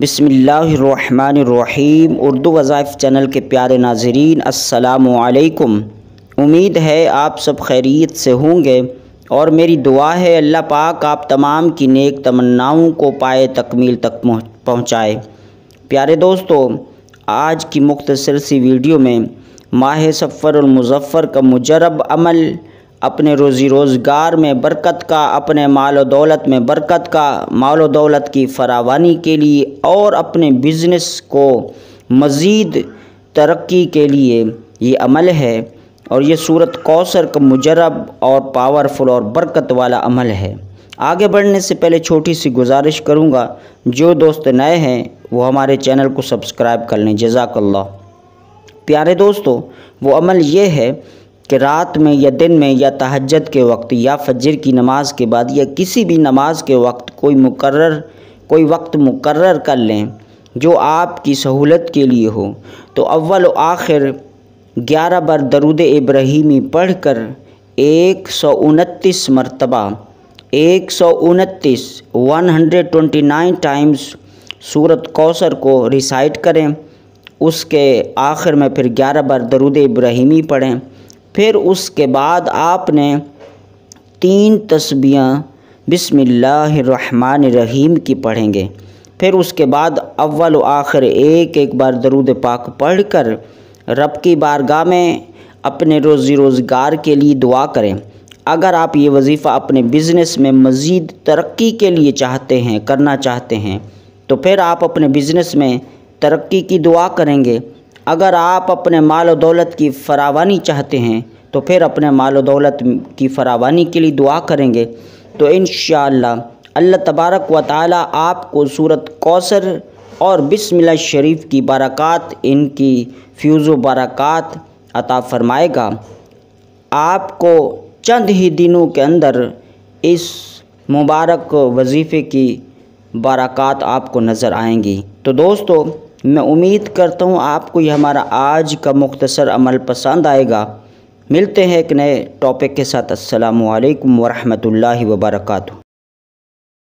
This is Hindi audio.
बिस्मिल्लाहिर्रहमानिर्रहीम। उर्दू वज़ाइफ चैनल के प्यारे नाज़रीन, अस्सलामु अलैकुम। उम्मीद है आप सब खैरियत से होंगे और मेरी दुआ है अल्लाह पाक आप तमाम की नेक तमन्नाओं को पाए तकमील तक पहुँचाए। प्यारे दोस्तों, आज की मुख्तसर सी वीडियो में माह सफ़र मुज़फ़्फ़र का मुजरब अमल, अपने रोज़ी रोज़गार में बरकत का, अपने माल व दौलत में बरकत का, माल व दौलत की फरावानी के लिए और अपने बिज़नेस को मज़ीद तरक्की के लिए ये अमल है। और ये सूरत कौसर का मुजरब और पावरफुल और बरकत वाला अमल है। आगे बढ़ने से पहले छोटी सी गुजारिश करूँगा, जो दोस्त नए हैं वो हमारे चैनल को सब्सक्राइब कर लें। जज़ाकल्लाह। प्यारे दोस्तों, वो अमल ये है कि रात में या दिन में या तहज्जुद के वक्त या फजर की नमाज के बाद या किसी भी नमाज के वक्त कोई वक्त मुकर्रर कर लें जो आपकी सहूलत के लिए हो। तो अव्वल व आखिर 11 बार दरूद इब्राहीमी पढ़कर 129 मरतबा 129 टाइम्स सूरत कौसर को रिसाइट करें। उसके आखिर में फिर 11 बार दरूद इब्राहीमी पढ़ें। फिर उसके बाद आपने 3 तस्बीहां बिस्मिल्लाहिर्रहमानिर्रहीम की पढ़ेंगे। फिर उसके बाद अव्वल व आखिर एक बार दरूद पाक पढ़कर रब की बारगाह में अपने रोज़ी रोज़गार के लिए दुआ करें। अगर आप ये वजीफ़ा अपने बिज़नेस में मज़ीद तरक्की के लिए करना चाहते हैं तो फिर आप अपने बिज़नेस में तरक्की की दुआ करेंगे। अगर आप अपने माल व दौलत की फरावानी चाहते हैं तो फिर अपने माल व दौलत की फरावानी के लिए दुआ करेंगे। तो इंशाअल्लाह अल्लाह तबारक व तआला आपको सूरत कौसर और बिस्मिल्लाह शरीफ की बरक़ात, इनकी फ्यूज़ व बरक़ात अता फ़रमाएगा। आपको चंद ही दिनों के अंदर इस मुबारक वजीफ़े की बरक़ात आपको नज़र आएंगी। तो दोस्तों, मैं उम्मीद करता हूँ आपको यह हमारा आज का मुख्तसर अमल पसंद आएगा। मिलते हैं एक नए टॉपिक के साथ। अस्सलामु अलैकुम व रहमतुल्लाहि व बरकातुहू।